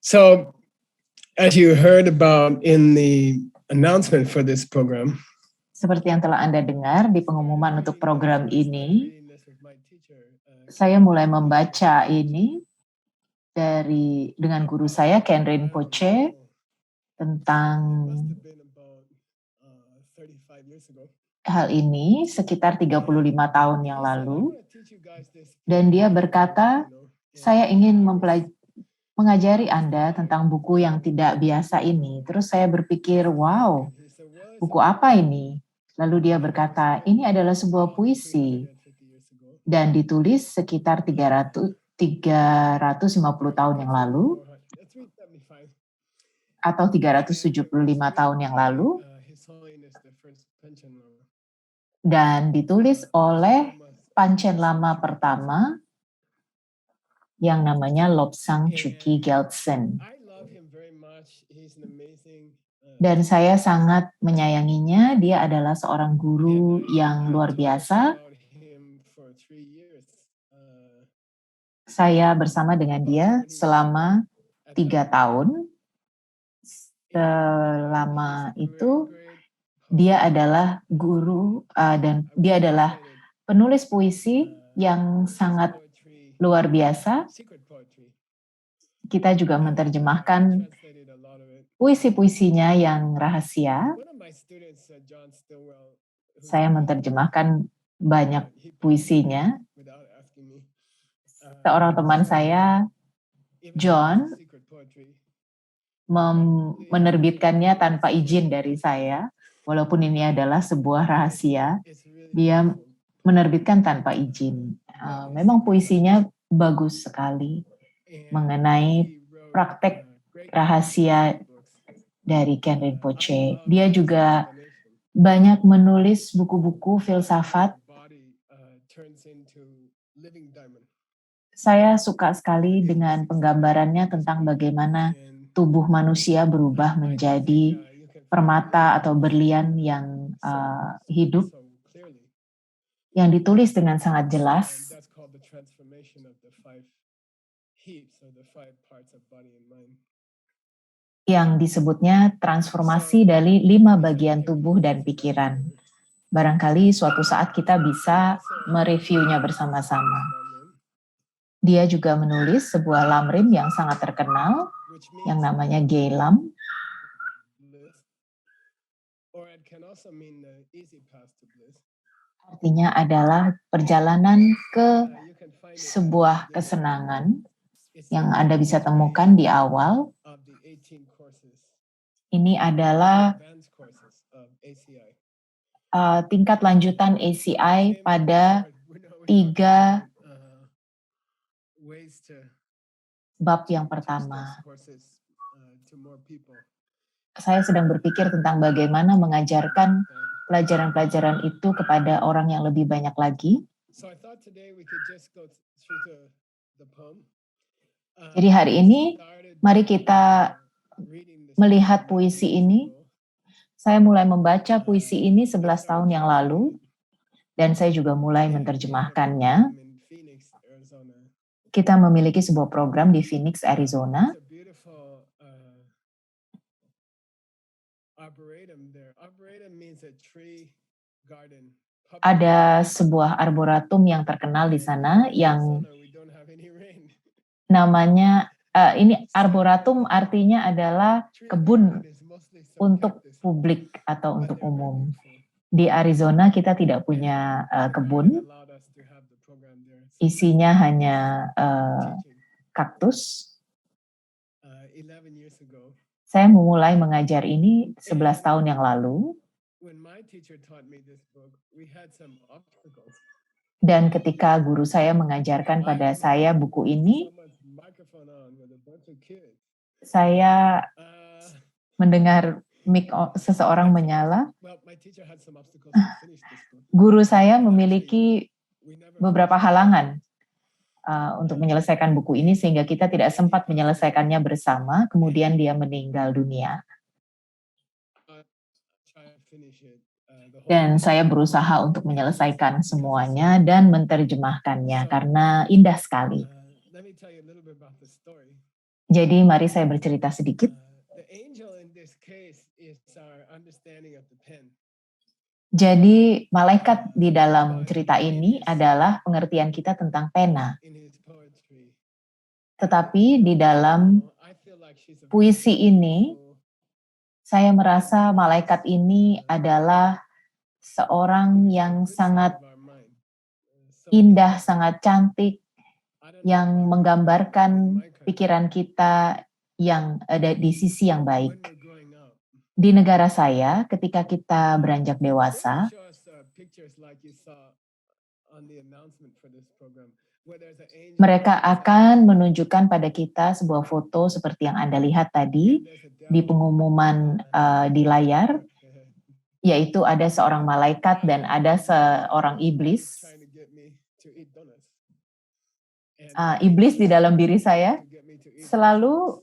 So, as you heard about in the announcement for this program, Seperti yang telah Anda dengar di pengumuman untuk program ini, saya mulai membaca ini dengan guru saya, Ken Rinpoche, tentang hal ini sekitar 35 tahun yang lalu. Dan dia berkata, saya ingin mengajari Anda tentang buku yang tidak biasa ini. Terus saya berpikir, wow, buku apa ini? Lalu dia berkata, ini adalah sebuah puisi dan ditulis sekitar 350 tahun yang lalu atau 375 tahun yang lalu dan ditulis oleh Panchen Lama pertama yang namanya Lobsang Chuki Gyaltsen. Dan saya sangat menyayanginya, dia adalah seorang guru yang luar biasa. Saya bersama dengan dia selama 3 tahun. Selama itu dia adalah guru dan dia adalah penulis puisi yang sangat luar biasa. Kita juga menerjemahkan puisi-puisinya yang rahasia. Saya menerjemahkan banyak puisinya. Seorang teman saya, John, menerbitkannya tanpa izin dari saya. Walaupun ini adalah sebuah rahasia, dia menerbitkan tanpa izin. Memang puisinya bagus sekali mengenai praktek rahasia dari Ken Rinpoche. Dia juga banyak menulis buku-buku filsafat. Saya suka sekali dengan penggambarannya tentang bagaimana tubuh manusia berubah menjadi permata atau berlian yang hidup, yang ditulis dengan sangat jelas. Yang disebutnya transformasi dari 5 bagian tubuh dan pikiran. Barangkali suatu saat kita bisa mereviewnya bersama-sama. Dia juga menulis sebuah lamrim yang sangat terkenal, yang namanya Geylam. Artinya adalah perjalanan ke sebuah kesenangan yang Anda bisa temukan di awal. Ini adalah tingkat lanjutan ACI pada 3 bab yang pertama. Saya sedang berpikir tentang bagaimana mengajarkan pelajaran-pelajaran itu kepada orang yang lebih banyak lagi. Jadi hari ini, mari kita melihat puisi ini. Saya mulai membaca puisi ini 11 tahun yang lalu, dan saya juga mulai menerjemahkannya. Kita memiliki sebuah program di Phoenix, Arizona. Ada sebuah arboretum yang terkenal di sana yang namanya, ini arboretum artinya adalah kebun untuk publik atau untuk umum. Di Arizona kita tidak punya kebun, isinya hanya kaktus. Saya memulai mengajar ini 11 tahun yang lalu. Dan ketika guru saya mengajarkan pada saya buku ini, saya mendengar mic seseorang menyala. Guru saya memiliki beberapa halangan untuk menyelesaikan buku ini sehingga kita tidak sempat menyelesaikannya bersama. Kemudian dia meninggal dunia. Dan saya berusaha untuk menyelesaikan semuanya dan menerjemahkannya karena indah sekali. Jadi mari saya bercerita sedikit. Jadi malaikat di dalam cerita ini adalah pengertian kita tentang pena. Tetapi di dalam puisi ini, saya merasa malaikat ini adalah seorang yang sangat indah, sangat cantik, yang menggambarkan pikiran kita yang ada di sisi yang baik. Di negara saya, ketika kita beranjak dewasa, mereka akan menunjukkan pada kita sebuah foto seperti yang Anda lihat tadi di pengumuman di layar, yaitu ada seorang malaikat dan ada seorang iblis. Iblis di dalam diri saya selalu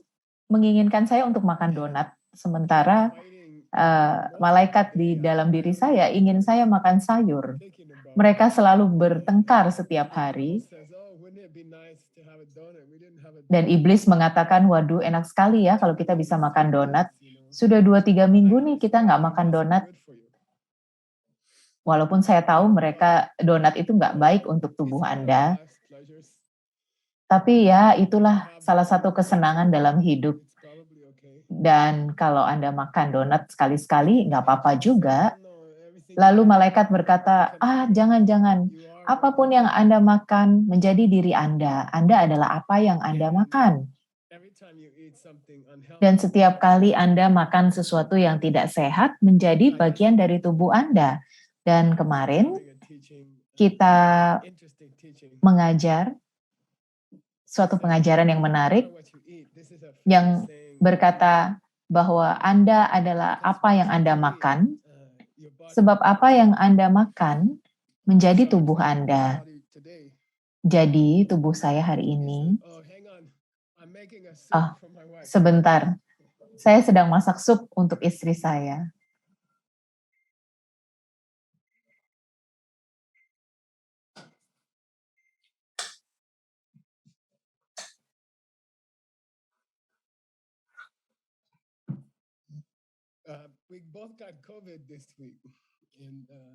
menginginkan saya untuk makan donat, sementara malaikat di dalam diri saya ingin saya makan sayur. Mereka selalu bertengkar setiap hari. Dan iblis mengatakan, waduh enak sekali ya kalau kita bisa makan donat. Sudah 2-3 minggu nih kita nggak makan donat. Walaupun saya tahu mereka donat itu nggak baik untuk tubuh Anda. Tapi ya itulah salah satu kesenangan dalam hidup. Dan kalau Anda makan donat sekali-sekali nggak apa-apa juga. Lalu malaikat berkata, jangan-jangan, apapun yang Anda makan menjadi diri Anda. Anda adalah apa yang Anda makan. Dan setiap kali Anda makan sesuatu yang tidak sehat, menjadi bagian dari tubuh Anda. Dan kemarin kita mengajar suatu pengajaran yang menarik, yang berkata bahwa Anda adalah apa yang Anda makan, sebab apa yang Anda makan menjadi tubuh Anda. Jadi tubuh saya hari ini, sebentar, saya sedang masak sup untuk istri saya.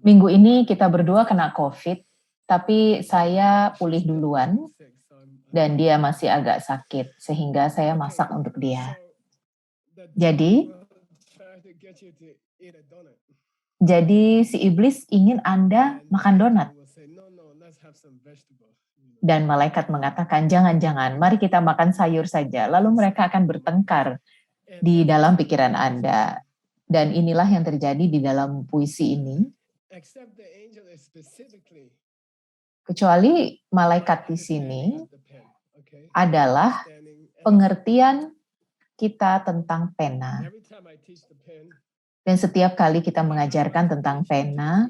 Minggu ini kita berdua kena COVID, tapi saya pulih duluan dan dia masih agak sakit, sehingga saya masak untuk dia. Jadi si iblis ingin Anda makan donat. Dan malaikat mengatakan, jangan-jangan, mari kita makan sayur saja. Lalu mereka akan bertengkar di dalam pikiran Anda. Dan inilah yang terjadi di dalam puisi ini. Kecuali malaikat di sini adalah pengertian kita tentang pena. Dan setiap kali kita mengajarkan tentang pena,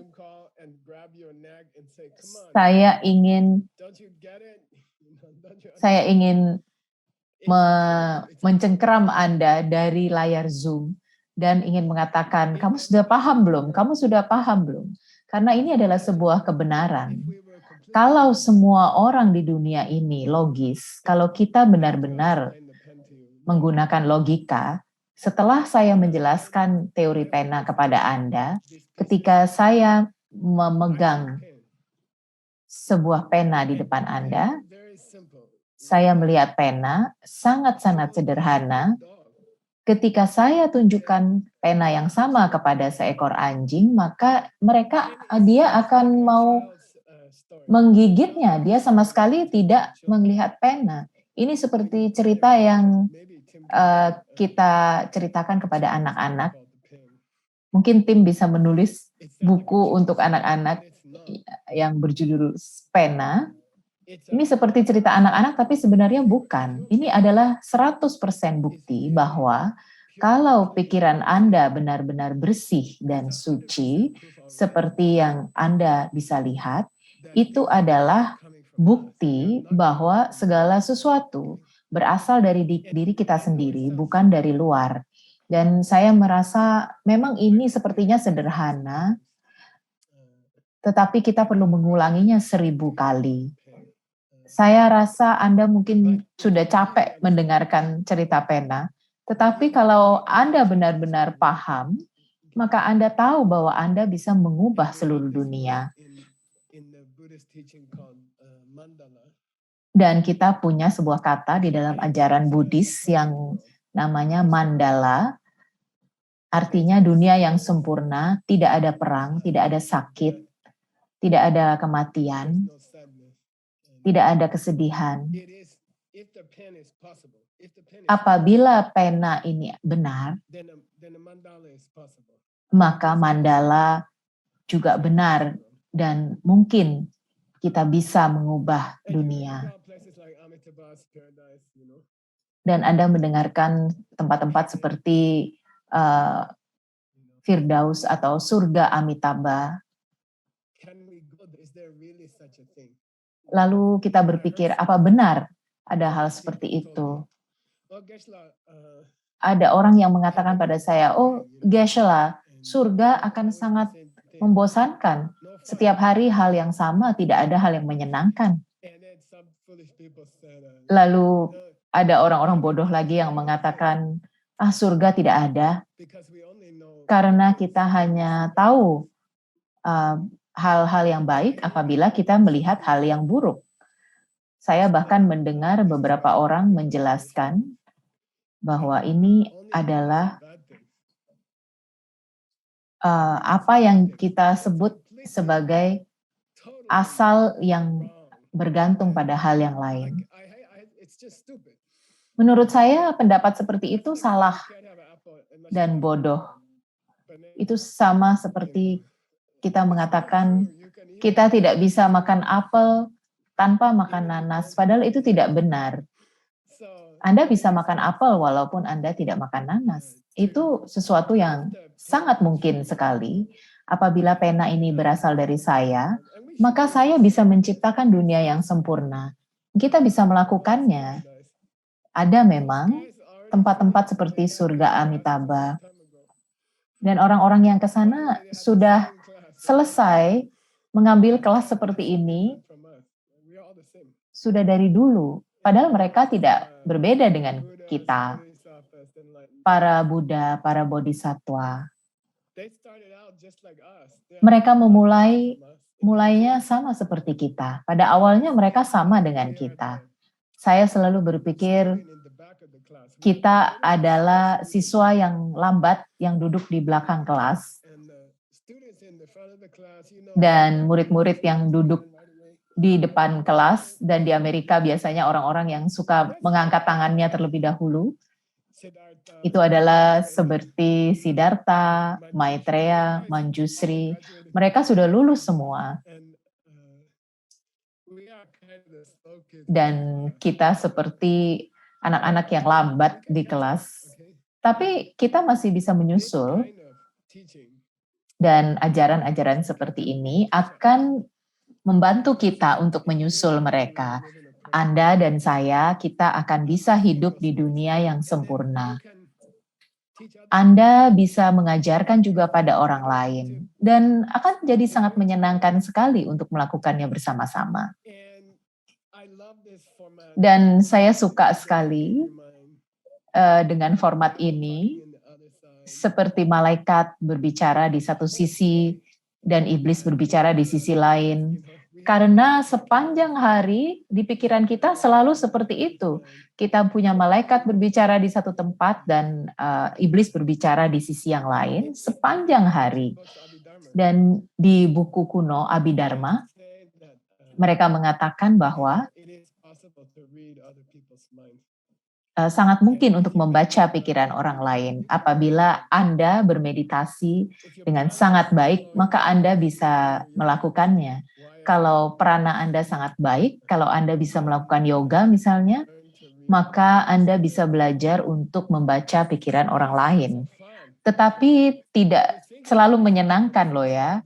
saya ingin mencengkeram Anda dari layar Zoom dan ingin mengatakan, kamu sudah paham belum? Kamu sudah paham belum? Karena ini adalah sebuah kebenaran. Kalau semua orang di dunia ini logis, kalau kita benar-benar menggunakan logika, setelah saya menjelaskan teori pena kepada Anda, ketika saya memegang sebuah pena di depan Anda, saya melihat pena sangat-sangat sederhana. Ketika saya tunjukkan pena yang sama kepada seekor anjing, maka dia akan mau menggigitnya. Dia sama sekali tidak melihat pena. Ini seperti cerita yang kita ceritakan kepada anak-anak. Mungkin tim bisa menulis buku untuk anak-anak yang berjudul Pena. Ini seperti cerita anak-anak, tapi sebenarnya bukan. Ini adalah 100% bukti bahwa kalau pikiran Anda benar-benar bersih dan suci, seperti yang Anda bisa lihat, itu adalah bukti bahwa segala sesuatu berasal dari diri kita sendiri, bukan dari luar. Dan saya merasa memang ini sepertinya sederhana, tetapi kita perlu mengulanginya 1000 kali. Saya rasa Anda mungkin sudah capek mendengarkan cerita pena, tetapi kalau Anda benar-benar paham, maka Anda tahu bahwa Anda bisa mengubah seluruh dunia. Dan kita punya sebuah kata di dalam ajaran Buddhis yang namanya mandala, artinya dunia yang sempurna, tidak ada perang, tidak ada sakit, tidak ada kematian, tidak ada kesedihan. Apabila pena ini benar, maka mandala juga benar dan mungkin kita bisa mengubah dunia. Dan Anda mendengarkan tempat-tempat seperti Firdaus atau surga Amitabha. Lalu kita berpikir, apa benar ada hal seperti itu? Ada orang yang mengatakan pada saya, oh Geshe-la, surga akan sangat membosankan. Setiap hari hal yang sama, tidak ada hal yang menyenangkan. Lalu ada orang-orang bodoh lagi yang mengatakan, surga tidak ada, karena kita hanya tahu hal-hal yang baik apabila kita melihat hal yang buruk. Saya bahkan mendengar beberapa orang menjelaskan bahwa ini adalah apa yang kita sebut sebagai asal yang bergantung pada hal yang lain. Menurut saya pendapat seperti itu salah dan bodoh. Itu sama seperti kita mengatakan kita tidak bisa makan apel tanpa makan nanas, padahal itu tidak benar. Anda bisa makan apel walaupun Anda tidak makan nanas. Itu sesuatu yang sangat mungkin sekali. Apabila pena ini berasal dari saya, maka saya bisa menciptakan dunia yang sempurna. Kita bisa melakukannya. Ada memang tempat-tempat seperti surga Amitabha. Dan orang-orang yang ke sana sudah selesai mengambil kelas seperti ini sudah dari dulu. Padahal mereka tidak berbeda dengan kita, para Buddha, para Bodhisattva. Mereka mulainya sama seperti kita. Pada awalnya mereka sama dengan kita. Saya selalu berpikir kita adalah siswa yang lambat yang duduk di belakang kelas. Dan murid-murid yang duduk di depan kelas, dan di Amerika biasanya orang-orang yang suka mengangkat tangannya terlebih dahulu. Itu adalah seperti Siddhartha, Maitreya, Manjusri. Mereka sudah lulus semua. Dan kita seperti anak-anak yang lambat di kelas. Tapi kita masih bisa menyusul. Dan ajaran-ajaran seperti ini akan membantu kita untuk menyusul mereka. Anda dan saya, kita akan bisa hidup di dunia yang sempurna. Anda bisa mengajarkan juga pada orang lain. Dan akan jadi sangat menyenangkan sekali untuk melakukannya bersama-sama. Dan saya suka sekali dengan format ini, seperti malaikat berbicara di satu sisi, dan iblis berbicara di sisi lain. Karena sepanjang hari di pikiran kita selalu seperti itu. Kita punya malaikat berbicara di satu tempat dan iblis berbicara di sisi yang lain sepanjang hari. Dan di buku kuno Abhidharma, mereka mengatakan bahwa sangat mungkin untuk membaca pikiran orang lain. Apabila Anda bermeditasi dengan sangat baik, maka Anda bisa melakukannya. Kalau prana Anda sangat baik, kalau Anda bisa melakukan yoga misalnya, maka Anda bisa belajar untuk membaca pikiran orang lain. Tetapi tidak selalu menyenangkan loh ya.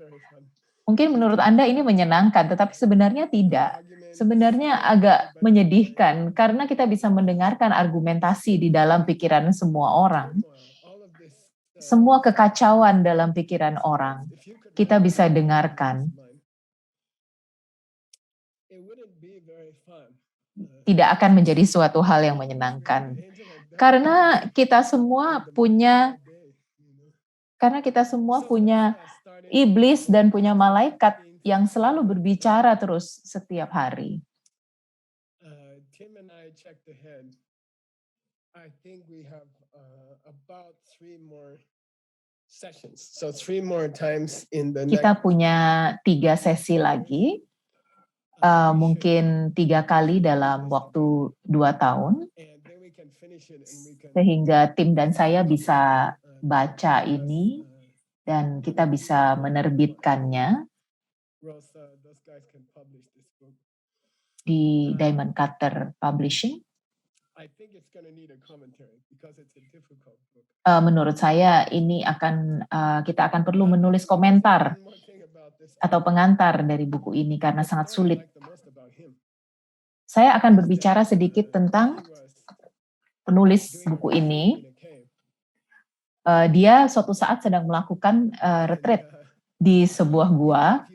Mungkin menurut Anda ini menyenangkan, tetapi sebenarnya tidak. Sebenarnya agak menyedihkan karena kita bisa mendengarkan argumentasi di dalam pikiran semua orang. Semua kekacauan dalam pikiran orang, kita bisa dengarkan. tidak akan menjadi suatu hal yang menyenangkan. Karena kita semua punya iblis dan punya malaikat yang selalu berbicara terus setiap hari. Tim and I checked ahead. I think we have about 3 more sessions. So 3 more times in the Kita next. punya 3 sesi lagi, mungkin 3 kali dalam waktu 2 tahun, sehingga tim dan saya bisa baca ini dan kita bisa menerbitkannya di Diamond Cutter Publishing. Menurut saya ini kita akan perlu menulis komentar atau pengantar dari buku ini karena sangat sulit. Saya akan berbicara sedikit tentang penulis buku ini. Dia suatu saat sedang melakukan retreat di sebuah gua.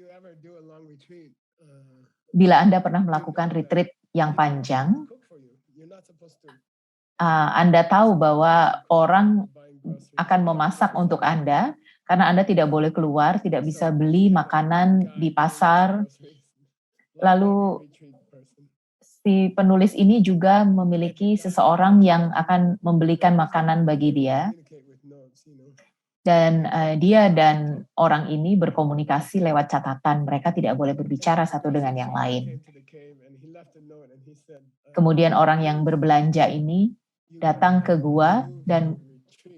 Bila Anda pernah melakukan retreat yang panjang, Anda tahu bahwa orang akan memasak untuk Anda karena Anda tidak boleh keluar, tidak bisa beli makanan di pasar. Lalu si penulis ini juga memiliki seseorang yang akan membelikan makanan bagi dia. Dan dia dan orang ini berkomunikasi lewat catatan. Mereka tidak boleh berbicara satu dengan yang lain. Kemudian orang yang berbelanja ini datang ke gua dan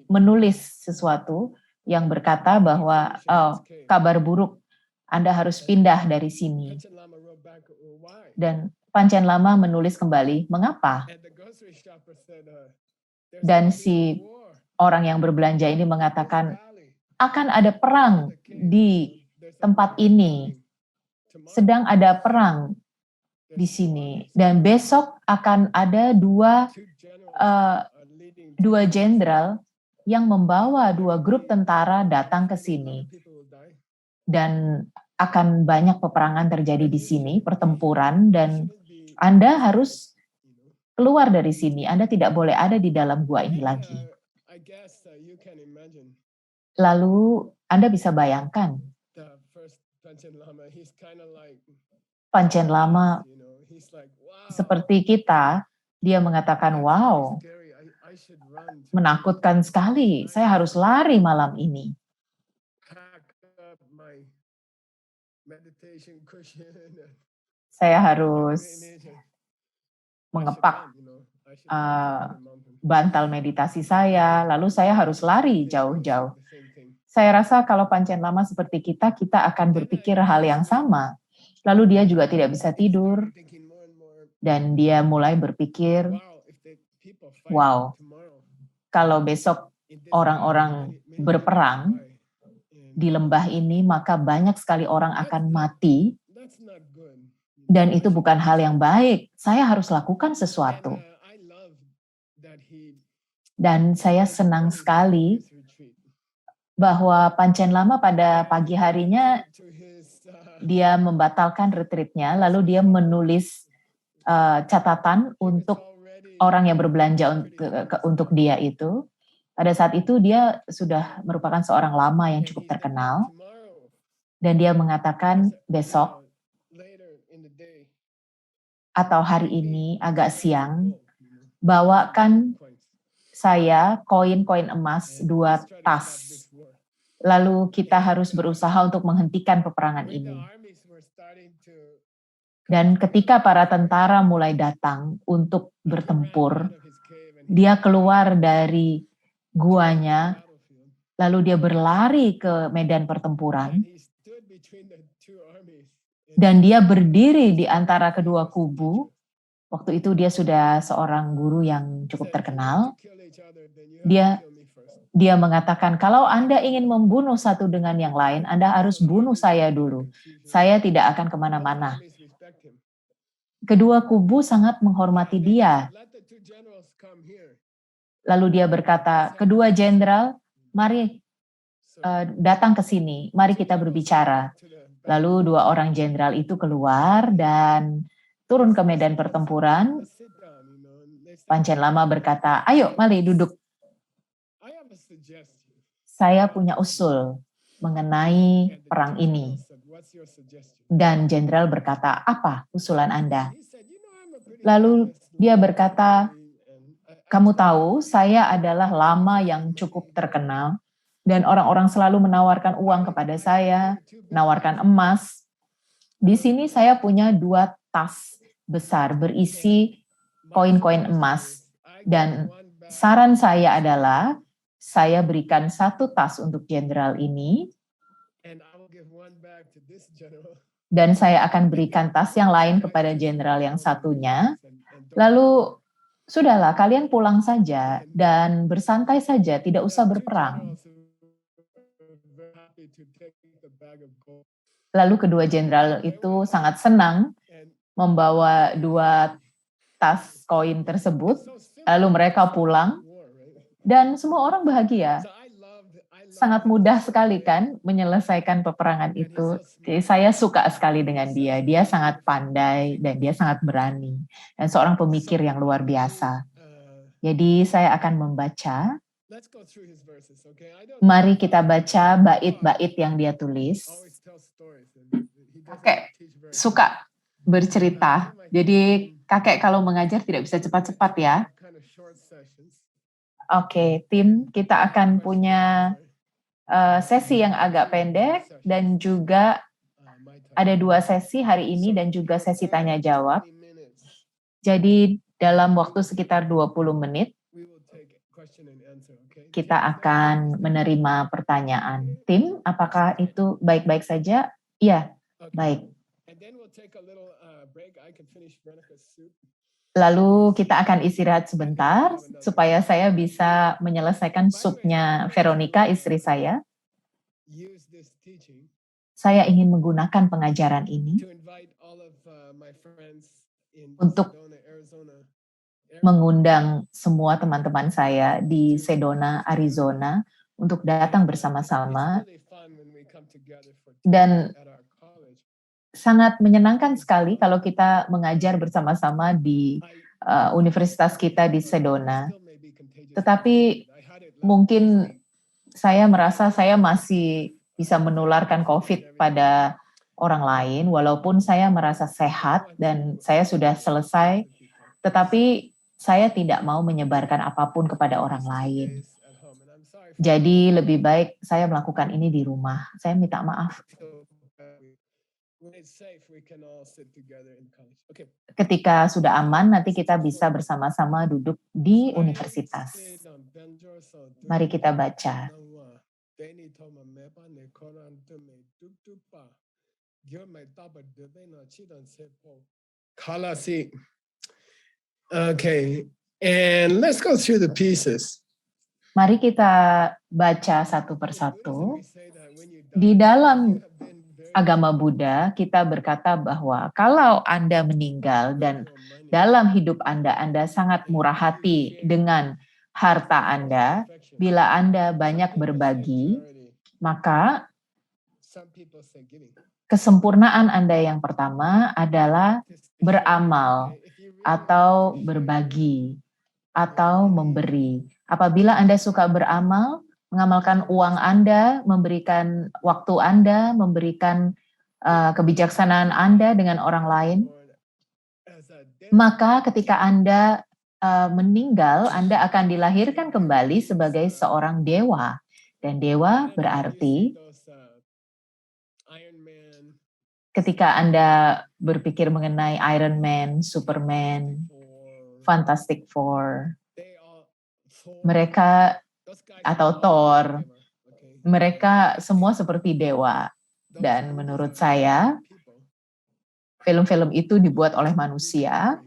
menulis sesuatu yang berkata bahwa kabar buruk, Anda harus pindah dari sini. Dan Panchen Lama menulis kembali, mengapa? Dan si orang yang berbelanja ini mengatakan, akan ada perang di tempat ini. Sedang ada perang di sini. Dan besok akan ada dua jenderal yang membawa 2 grup tentara datang ke sini. Dan akan banyak peperangan terjadi di sini, pertempuran, dan Anda harus keluar dari sini. Anda tidak boleh ada di dalam gua ini lagi. Lalu Anda bisa bayangkan, Panchen Lama seperti kita, dia mengatakan, wow, menakutkan sekali, saya harus lari malam ini. Saya harus mengepak bantal meditasi saya, lalu saya harus lari jauh-jauh. Saya rasa kalau Panchen Lama seperti kita akan berpikir hal yang sama. Lalu dia juga tidak bisa tidur, dan dia mulai berpikir, wow, kalau besok orang-orang berperang di lembah ini, maka banyak sekali orang akan mati, dan itu bukan hal yang baik. Saya harus lakukan sesuatu. Dan saya senang sekali bahwa Panchen Lama pada pagi harinya dia membatalkan retreatnya, lalu dia menulis catatan untuk orang yang berbelanja untuk dia itu. Pada saat itu dia sudah merupakan seorang lama yang cukup terkenal, dan dia mengatakan besok atau hari ini agak siang, bawakan saya koin-koin emas 2 tas. Lalu kita harus berusaha untuk menghentikan peperangan ini. Dan ketika para tentara mulai datang untuk bertempur, dia keluar dari guanya, lalu dia berlari ke medan pertempuran, dan dia berdiri di antara kedua kubu. Waktu itu dia sudah seorang guru yang cukup terkenal. Dia mengatakan, kalau Anda ingin membunuh satu dengan yang lain, Anda harus bunuh saya dulu. Saya tidak akan kemana-mana. Kedua kubu sangat menghormati dia. Lalu dia berkata, kedua jenderal, mari datang ke sini, mari kita berbicara. Lalu 2 orang jenderal itu keluar, dan turun ke medan pertempuran, Panchen Lama berkata, "Ayo, mari duduk. Saya punya usul mengenai perang ini." Dan jenderal berkata, "Apa usulan Anda?" Lalu dia berkata, "Kamu tahu, saya adalah lama yang cukup terkenal, dan orang-orang selalu menawarkan uang kepada saya, menawarkan emas. Di sini saya punya 2 tas besar berisi koin-koin emas, dan saran saya adalah saya berikan 1 tas untuk jenderal ini, dan saya akan berikan tas yang lain kepada jenderal yang satunya. Lalu sudahlah, kalian pulang saja dan bersantai saja, tidak usah berperang." Lalu kedua jenderal itu sangat senang membawa 2 tas koin tersebut, lalu mereka pulang dan semua orang bahagia. Sangat mudah sekali kan menyelesaikan peperangan itu. Jadi saya suka sekali dengan dia. Dia sangat pandai dan dia sangat berani. Dan seorang pemikir yang luar biasa. Jadi saya akan membaca. Mari kita baca bait-bait yang dia tulis. Kakek suka bercerita. Jadi kakek kalau mengajar tidak bisa cepat-cepat ya. Oke, tim, kita akan punya sesi yang agak pendek dan juga ada 2 sesi hari ini dan juga sesi tanya jawab. Jadi dalam waktu sekitar 20 menit kita akan menerima pertanyaan. Tim, apakah itu baik-baik saja? Iya, baik. Lalu kita akan istirahat sebentar supaya saya bisa menyelesaikan supnya Veronica, istri saya. Saya ingin menggunakan pengajaran ini untuk mengundang semua teman-teman saya di Sedona, Arizona, untuk datang bersama-sama. Dan sangat menyenangkan sekali kalau kita mengajar bersama-sama di universitas kita di Sedona. Tetapi mungkin saya merasa saya masih bisa menularkan COVID pada orang lain, walaupun saya merasa sehat dan saya sudah selesai, tetapi saya tidak mau menyebarkan apapun kepada orang lain. Jadi lebih baik saya melakukan ini di rumah. Saya minta maaf. Ketika sudah aman, nanti kita bisa bersama-sama duduk di universitas. Mari kita baca. Okay, and let's go through the pieces. Mari kita baca satu persatu. Di dalam agama Buddha, kita berkata bahwa kalau Anda meninggal dan dalam hidup Anda sangat murah hati dengan harta Anda, bila Anda banyak berbagi, maka kesempurnaan Anda yang pertama adalah beramal atau berbagi atau memberi. Apabila Anda suka beramal, mengamalkan uang Anda, memberikan waktu Anda, memberikan kebijaksanaan Anda dengan orang lain, maka ketika Anda meninggal, Anda akan dilahirkan kembali sebagai seorang dewa. Dan dewa berarti ketika Anda berpikir mengenai Iron Man, Superman, Fantastic Four, mereka atau Thor, mereka semua seperti dewa. Dan menurut saya, film-film itu dibuat oleh manusia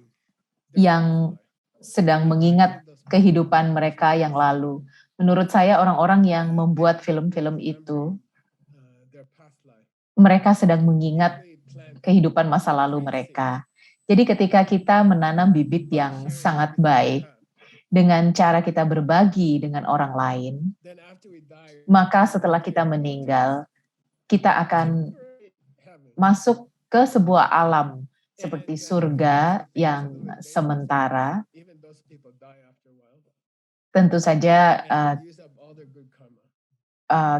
yang sedang mengingat kehidupan mereka yang lalu. Menurut saya, orang-orang yang membuat film-film itu, mereka sedang mengingat kehidupan masa lalu mereka. Jadi ketika kita menanam bibit yang sangat baik, dengan cara kita berbagi dengan orang lain, maka setelah kita meninggal, kita akan masuk ke sebuah alam seperti surga yang sementara. Tentu saja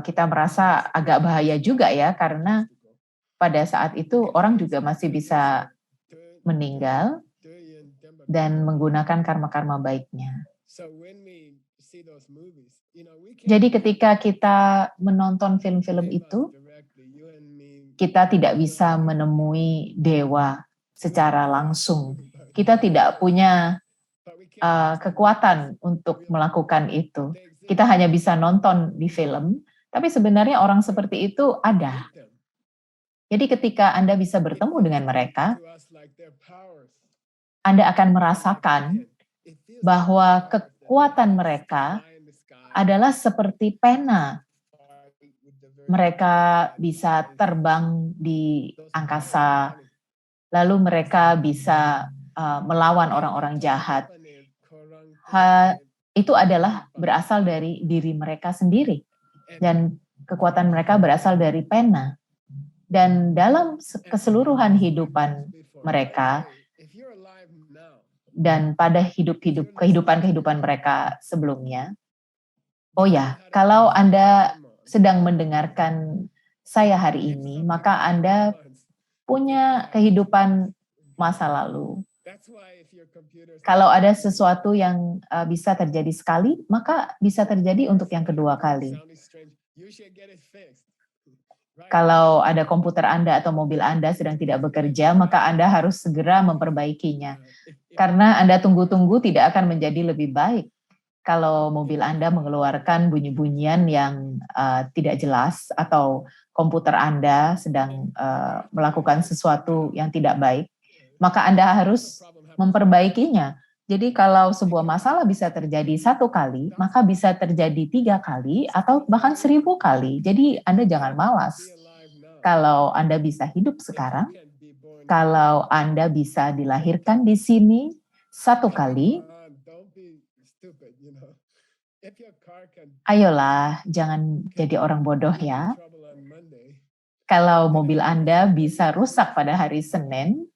kita merasa agak bahaya juga ya, karena pada saat itu orang juga masih bisa meninggal dan menggunakan karma-karma baiknya. Jadi ketika kita menonton film-film itu, kita tidak bisa menemui dewa secara langsung. Kita tidak punya kekuatan untuk melakukan itu. Kita hanya bisa nonton di film, tapi sebenarnya orang seperti itu ada. Jadi ketika Anda bisa bertemu dengan mereka, Anda akan merasakan bahwa kekuatan mereka adalah seperti pena. Mereka bisa terbang di angkasa, lalu mereka bisa melawan orang-orang jahat. Itu adalah berasal dari diri mereka sendiri. Dan kekuatan mereka berasal dari pena. Dan dalam keseluruhan kehidupan mereka, dan pada kehidupan mereka sebelumnya, oh ya, kalau Anda sedang mendengarkan saya hari ini, maka Anda punya kehidupan masa lalu. Kalau ada sesuatu yang bisa terjadi sekali, maka bisa terjadi untuk yang kedua kali. Kalau ada komputer Anda atau mobil Anda sedang tidak bekerja, maka Anda harus segera memperbaikinya. Karena Anda tunggu-tunggu tidak akan menjadi lebih baik. Kalau mobil Anda mengeluarkan bunyi-bunyian yang tidak jelas, atau komputer Anda sedang melakukan sesuatu yang tidak baik, maka Anda harus memperbaikinya. Jadi kalau sebuah masalah bisa terjadi 1 kali, maka bisa terjadi 3 kali, atau bahkan 1000 kali. Jadi Anda jangan malas. Kalau Anda bisa hidup sekarang, kalau Anda bisa dilahirkan di sini 1 kali, ayolah, jangan jadi orang bodoh ya. Kalau mobil Anda bisa rusak pada hari Senin,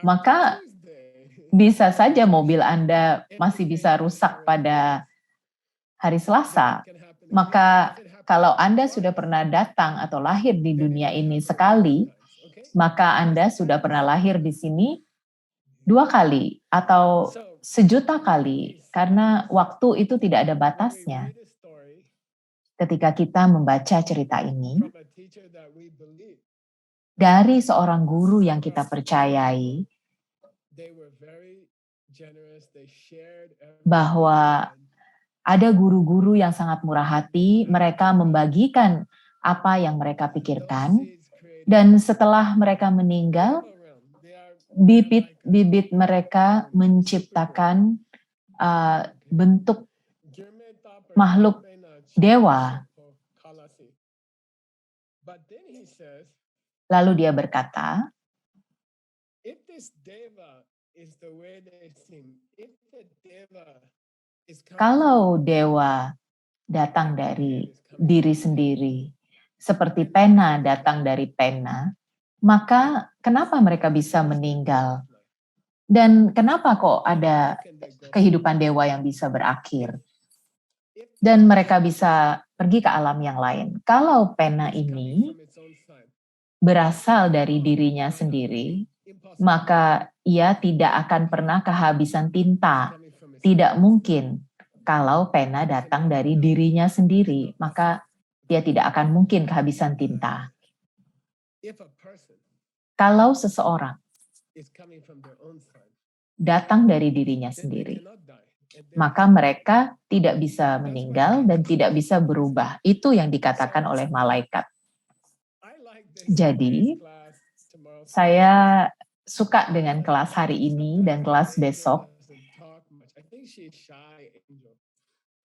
maka bisa saja mobil Anda masih bisa rusak pada hari Selasa. Maka kalau Anda sudah pernah datang atau lahir di dunia ini sekali, maka Anda sudah pernah lahir di sini 2 kali atau 1.000.000 kali, karena waktu itu tidak ada batasnya. Ketika kita membaca cerita ini dari seorang guru yang kita percayai, bahwa ada guru-guru yang sangat murah hati, mereka membagikan apa yang mereka pikirkan, dan setelah mereka meninggal, bibit mereka menciptakan bentuk makhluk dewa. Lalu dia berkata, kalau dewa datang dari diri sendiri, seperti pena datang dari pena, maka kenapa mereka bisa meninggal? Dan kenapa kok ada kehidupan dewa yang bisa berakhir? Dan mereka bisa pergi ke alam yang lain. Kalau pena ini berasal dari dirinya sendiri, maka ia tidak akan pernah kehabisan tinta. Tidak mungkin. Kalau pena datang dari dirinya sendiri, maka dia tidak akan mungkin kehabisan tinta. Kalau seseorang datang dari dirinya sendiri, maka mereka tidak bisa meninggal dan tidak bisa berubah. Itu yang dikatakan oleh malaikat. Jadi, saya suka dengan kelas hari ini dan kelas besok,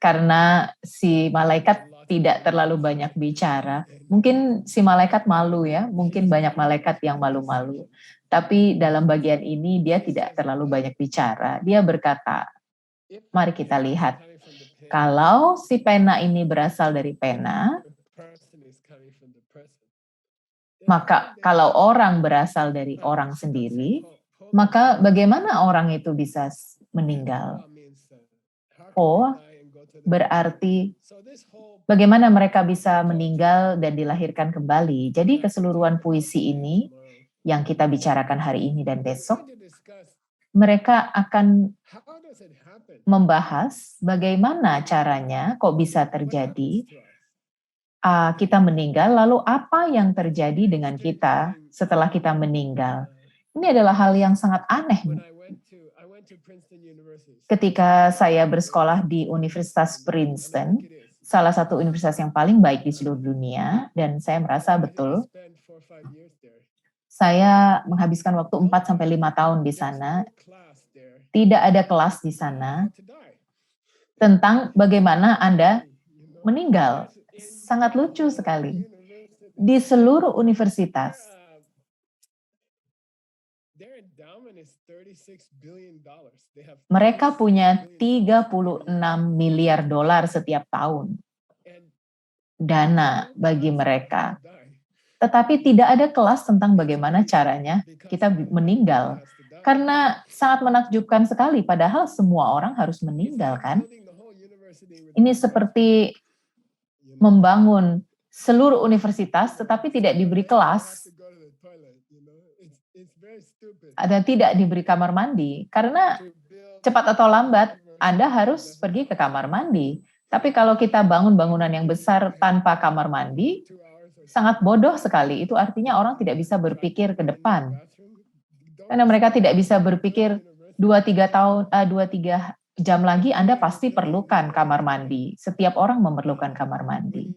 karena si malaikat tidak terlalu banyak bicara. Mungkin si malaikat malu ya, mungkin banyak malaikat yang malu-malu. Tapi dalam bagian ini dia tidak terlalu banyak bicara. Dia berkata, mari kita lihat, kalau si pena ini berasal dari pena, Maka kalau orang berasal dari orang sendiri, maka bagaimana orang itu bisa meninggal? Po berarti bagaimana mereka bisa meninggal dan dilahirkan kembali. Jadi keseluruhan puisi ini yang kita bicarakan hari ini dan besok, mereka akan membahas bagaimana caranya kok bisa terjadi kita meninggal, lalu apa yang terjadi dengan kita setelah kita meninggal. Ini adalah hal yang sangat aneh. Ketika saya bersekolah di Universitas Princeton, salah satu universitas yang paling baik di seluruh dunia, dan saya merasa betul, saya menghabiskan waktu 4-5 tahun di sana, tidak ada kelas di sana, tentang bagaimana Anda meninggal. Sangat lucu sekali. Di seluruh universitas, mereka punya 36 miliar dolar setiap tahun dana bagi mereka. Tetapi tidak ada kelas tentang bagaimana caranya kita meninggal. Karena sangat menakjubkan sekali, padahal semua orang harus meninggal kan. Ini seperti membangun seluruh universitas tetapi tidak diberi kelas dan tidak diberi kamar mandi, karena cepat atau lambat Anda harus pergi ke kamar mandi. Tapi kalau kita bangun bangunan yang besar tanpa kamar mandi, sangat bodoh sekali. Itu artinya orang tidak bisa berpikir ke depan, karena mereka tidak bisa berpikir 2-3 jam lagi Anda pasti perlukan kamar mandi. Setiap orang memerlukan kamar mandi.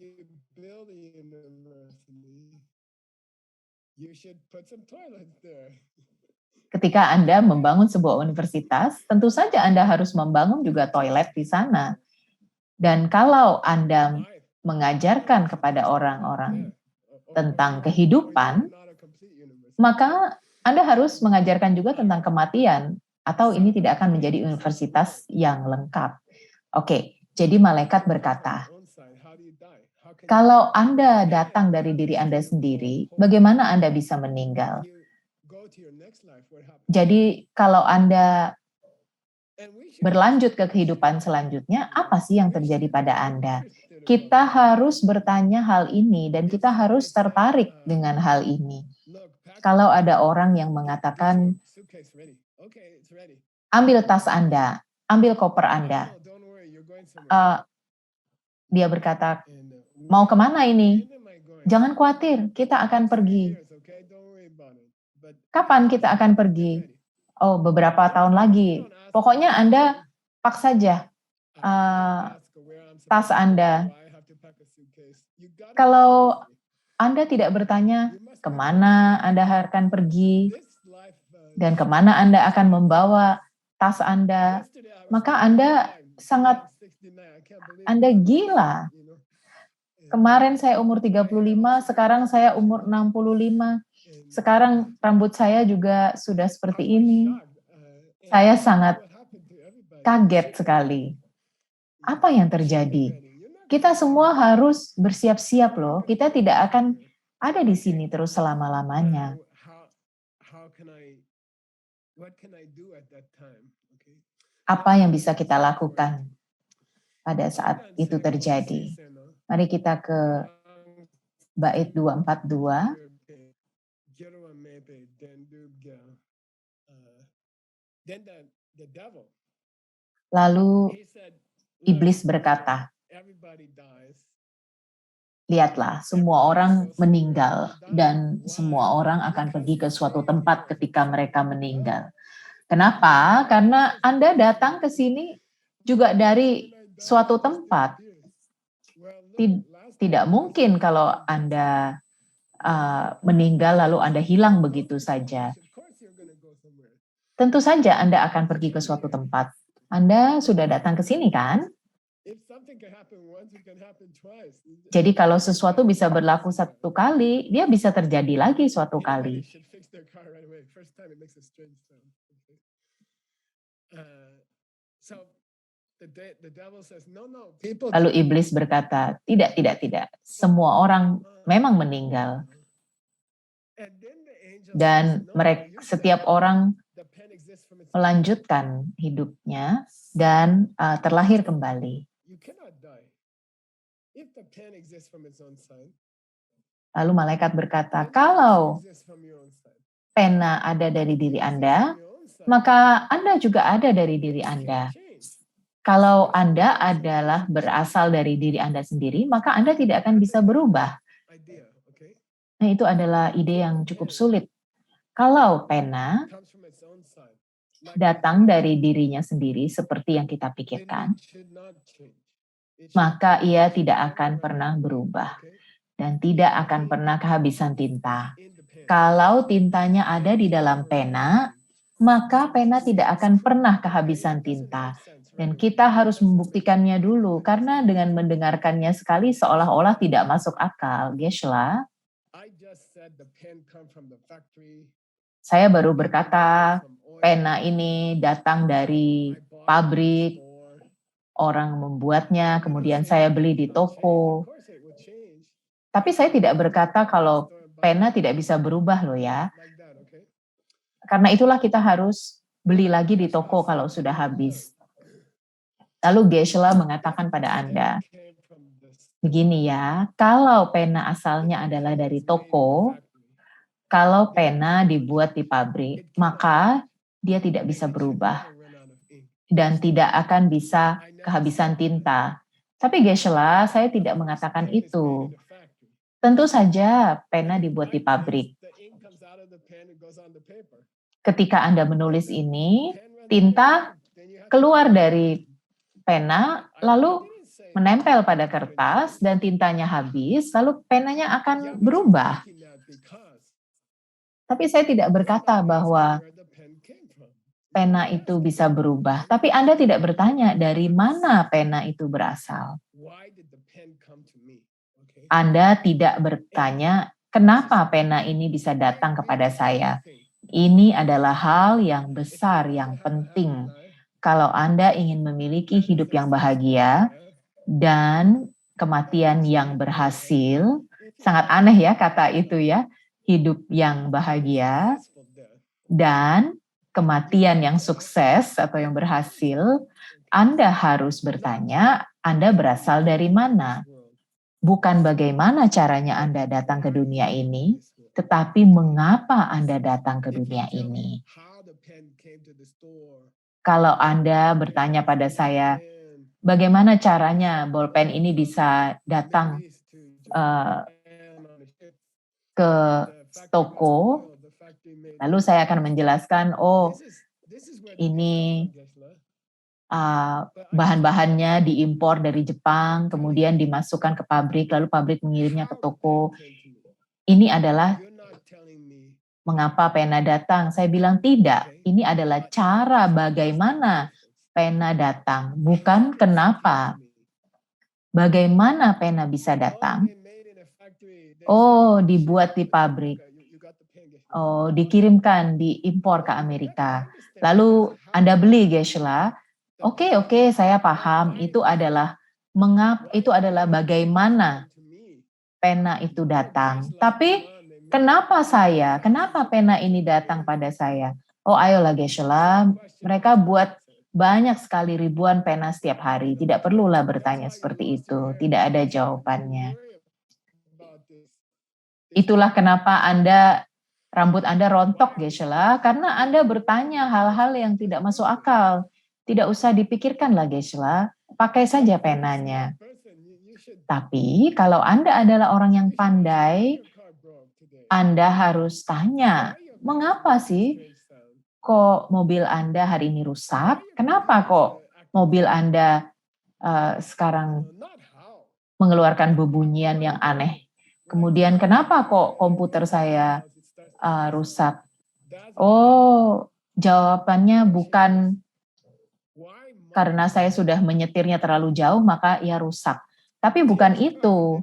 Ketika Anda membangun sebuah universitas, tentu saja Anda harus membangun juga toilet di sana. Dan kalau Anda mengajarkan kepada orang-orang tentang kehidupan, maka Anda harus mengajarkan juga tentang kematian, atau ini tidak akan menjadi universitas yang lengkap. Oke, jadi malaikat berkata, kalau Anda datang dari diri Anda sendiri, bagaimana Anda bisa meninggal? Jadi kalau Anda berlanjut ke kehidupan selanjutnya, apa sih yang terjadi pada Anda? Kita harus bertanya hal ini dan kita harus tertarik dengan hal ini. Kalau ada orang yang mengatakan, ambil tas Anda, ambil koper Anda. Dia berkata, mau kemana ini? Jangan khawatir, kita akan pergi. Kapan kita akan pergi? Oh, beberapa tahun lagi. Pokoknya Anda pak saja tas Anda. Kalau Anda tidak bertanya kemana Anda akan pergi dan kemana Anda akan membawa tas Anda, maka Anda gila. Kemarin saya umur 35, sekarang saya umur 65. Sekarang rambut saya juga sudah seperti ini. Saya sangat kaget sekali. Apa yang terjadi? Kita semua harus bersiap-siap loh. Kita tidak akan ada di sini terus selama-lamanya. Apa yang bisa kita lakukan pada saat itu terjadi? Mari kita ke bait 242. Lalu iblis berkata, lihatlah, semua orang meninggal dan semua orang akan pergi ke suatu tempat ketika mereka meninggal. Kenapa? Karena Anda datang ke sini juga dari suatu tempat. Tidak mungkin kalau Anda meninggal lalu Anda hilang begitu saja. Tentu saja Anda akan pergi ke suatu tempat. Anda sudah datang ke sini kan? Jadi kalau sesuatu bisa berlaku satu kali, dia bisa terjadi lagi suatu kali. Lalu iblis berkata, tidak. Semua orang memang meninggal. Dan mereka, setiap orang melanjutkan hidupnya dan terlahir kembali. Lalu malaikat berkata, kalau pena ada dari diri Anda, maka Anda juga ada dari diri Anda. Kalau Anda adalah berasal dari diri Anda sendiri, maka Anda tidak akan bisa berubah. Nah, itu adalah ide yang cukup sulit. Kalau pena datang dari dirinya sendiri seperti yang kita pikirkan, maka ia tidak akan pernah berubah dan tidak akan pernah kehabisan tinta. Kalau tintanya ada di dalam pena, maka pena tidak akan pernah kehabisan tinta. Dan kita harus membuktikannya dulu, karena dengan mendengarkannya sekali seolah-olah tidak masuk akal. Geshe-la, saya baru berkata, pena ini datang dari pabrik, orang membuatnya, kemudian saya beli di toko. Tapi saya tidak berkata kalau pena tidak bisa berubah loh ya. Karena itulah kita harus beli lagi di toko kalau sudah habis. Lalu Geshe-la mengatakan pada Anda, begini ya, kalau pena asalnya adalah dari toko, kalau pena dibuat di pabrik, maka dia tidak bisa berubah dan tidak akan bisa kehabisan tinta. Tapi Geshe-la, saya tidak mengatakan itu. Tentu saja pena dibuat di pabrik. Ketika Anda menulis ini, tinta keluar dari pena, lalu menempel pada kertas, dan tintanya habis, lalu penanya akan berubah. Tapi saya tidak berkata bahwa pena itu bisa berubah. Tapi Anda tidak bertanya dari mana pena itu berasal. Anda tidak bertanya kenapa pena ini bisa datang kepada saya. Ini adalah hal yang besar, yang penting. Kalau Anda ingin memiliki hidup yang bahagia dan kematian yang berhasil, sangat aneh ya kata itu ya, hidup yang bahagia dan kematian yang sukses atau yang berhasil, Anda harus bertanya, Anda berasal dari mana? Bukan bagaimana caranya Anda datang ke dunia ini, tetapi mengapa Anda datang ke dunia ini. Kalau Anda bertanya pada saya, bagaimana caranya bolpen ini bisa datang ke toko, lalu saya akan menjelaskan, oh ini bahan-bahannya diimpor dari Jepang, kemudian dimasukkan ke pabrik, lalu pabrik mengirimnya ke toko. Ini adalah mengapa pena datang. Saya bilang tidak, ini adalah cara bagaimana pena datang, bukan kenapa. Bagaimana pena bisa datang? Oh, dibuat di pabrik. Oh, dikirimkan, diimpor ke Amerika. Lalu Anda beli, Geshe-la. Oke, saya paham. Itu adalah bagaimana pena itu datang. Tapi kenapa pena ini datang pada saya? Oh, ayolah Geshe-la, mereka buat banyak sekali ribuan pena setiap hari. Tidak perlulah bertanya seperti itu. Tidak ada jawabannya. Itulah kenapa rambut Anda rontok, Geshe-la, karena Anda bertanya hal-hal yang tidak masuk akal. Tidak usah dipikirkanlah, Geshe-la, pakai saja penanya. Tapi kalau Anda adalah orang yang pandai, Anda harus tanya, mengapa sih kok mobil Anda hari ini rusak? Kenapa kok mobil Anda sekarang mengeluarkan bebunyian yang aneh? Kemudian kenapa kok komputer saya rusak? Oh, jawabannya bukan karena saya sudah menyetirnya terlalu jauh maka ia rusak. Tapi bukan itu.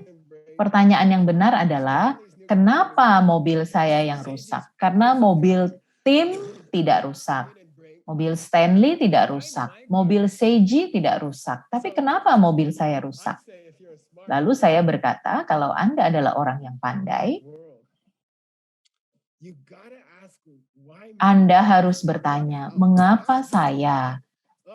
Pertanyaan yang benar adalah kenapa mobil saya yang rusak? Karena mobil Tim tidak rusak. Mobil Stanley tidak rusak. Mobil Seiji tidak rusak. Tapi kenapa mobil saya rusak? Lalu saya berkata, kalau Anda adalah orang yang pandai, Anda harus bertanya, mengapa saya?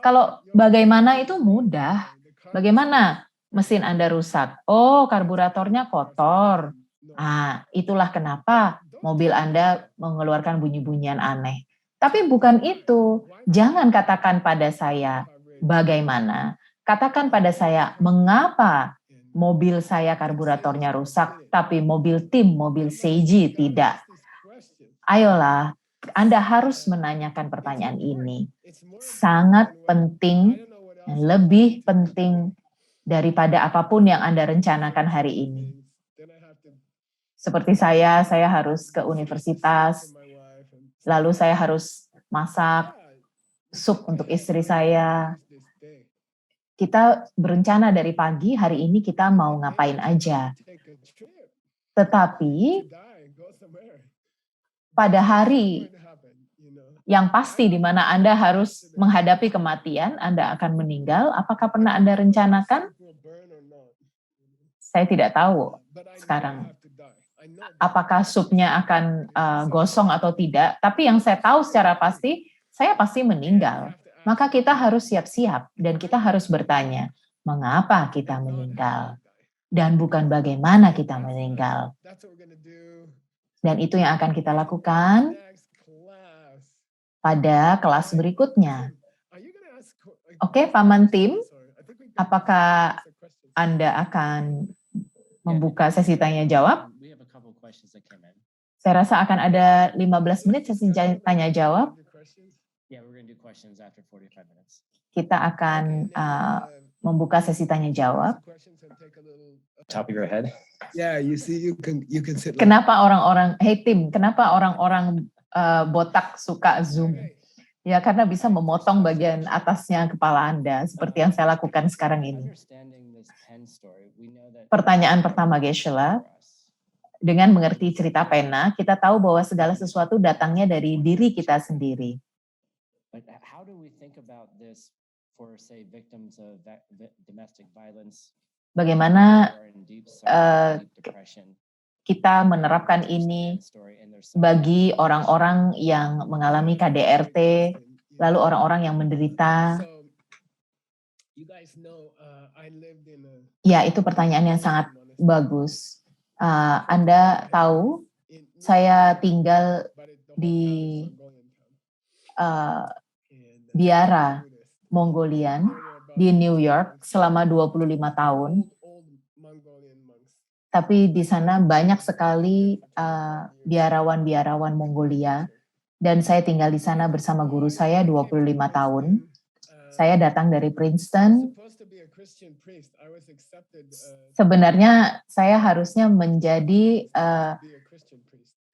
Kalau bagaimana itu mudah. Bagaimana mesin Anda rusak? Oh, karburatornya kotor. Ah, itulah kenapa mobil Anda mengeluarkan bunyi-bunyian aneh. Tapi bukan itu. Jangan katakan pada saya, bagaimana? Katakan pada saya, mengapa mobil saya karburatornya rusak, tapi mobil tim, mobil Seiji tidak. Ayolah, Anda harus menanyakan pertanyaan ini. Sangat penting, lebih penting daripada apapun yang Anda rencanakan hari ini. Seperti saya harus ke universitas, lalu saya harus masak sup untuk istri saya. Kita berencana dari pagi, hari ini kita mau ngapain aja. Tetapi pada hari yang pasti di mana Anda harus menghadapi kematian, Anda akan meninggal, apakah pernah Anda rencanakan? Saya tidak tahu sekarang. Apakah supnya akan gosong atau tidak, tapi yang saya tahu secara pasti, saya pasti meninggal. Maka kita harus siap-siap dan kita harus bertanya, mengapa kita meninggal? Dan bukan bagaimana kita meninggal. Dan itu yang akan kita lakukan pada kelas berikutnya. Oke, Paman Tim, apakah Anda akan membuka sesi tanya jawab? Saya rasa akan ada 15 menit sesi tanya jawab. Kita akan membuka sesi tanya jawab. Top of your head. Yeah, you can sit. Kenapa orang-orang, hey Tim, kenapa orang-orang botak suka Zoom? Ya, karena bisa memotong bagian atasnya kepala Anda, seperti yang saya lakukan sekarang ini. Pertanyaan pertama, Geshe-la. Dengan mengerti cerita pena, kita tahu bahwa segala sesuatu datangnya dari diri kita sendiri. Bagaimana kita menerapkan ini bagi orang-orang yang mengalami KDRT, lalu orang-orang yang menderita? Ya, itu pertanyaan yang sangat bagus. Anda tahu, saya tinggal di biara Mongolian di New York selama 25 tahun. Tapi di sana banyak sekali biarawan-biarawan Mongolia, dan saya tinggal di sana bersama guru saya 25 tahun. Saya datang dari Princeton. Sebenarnya saya harusnya menjadi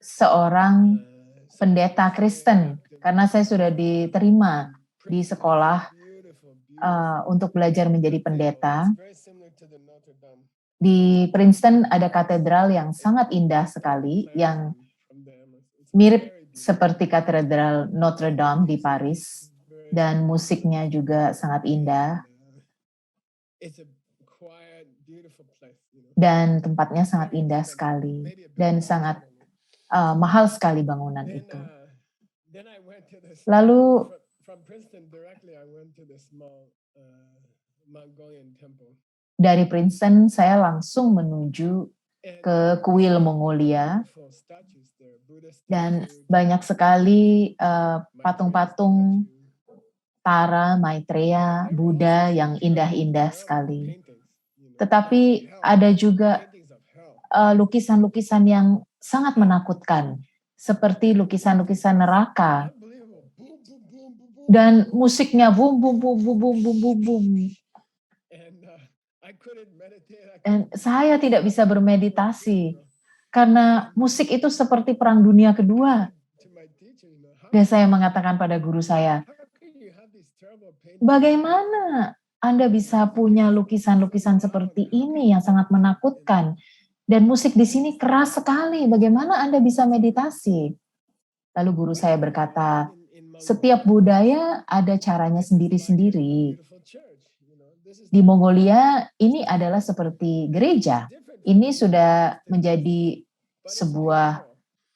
seorang pendeta Kristen, karena saya sudah diterima di sekolah untuk belajar menjadi pendeta. Di Princeton ada katedral yang sangat indah sekali, yang mirip seperti katedral Notre Dame di Paris, dan musiknya juga sangat indah. Dan tempatnya sangat indah sekali, dan sangat mahal sekali bangunan itu. Lalu dari Princeton saya langsung menuju ke kuil Mongolia, dan banyak sekali patung-patung Tara, Maitreya, Buddha yang indah-indah sekali. Tetapi ada juga lukisan-lukisan yang sangat menakutkan, seperti lukisan-lukisan neraka. Dan musiknya bum bum bum bum bum bum bum bum. Dan saya tidak bisa bermeditasi karena musik itu seperti Perang Dunia Kedua. Dan saya mengatakan pada guru saya, bagaimana Anda bisa punya lukisan-lukisan seperti ini yang sangat menakutkan? Dan musik di sini keras sekali, bagaimana Anda bisa meditasi? Lalu guru saya berkata, setiap budaya ada caranya sendiri-sendiri. Di Mongolia ini adalah seperti gereja. Ini sudah menjadi sebuah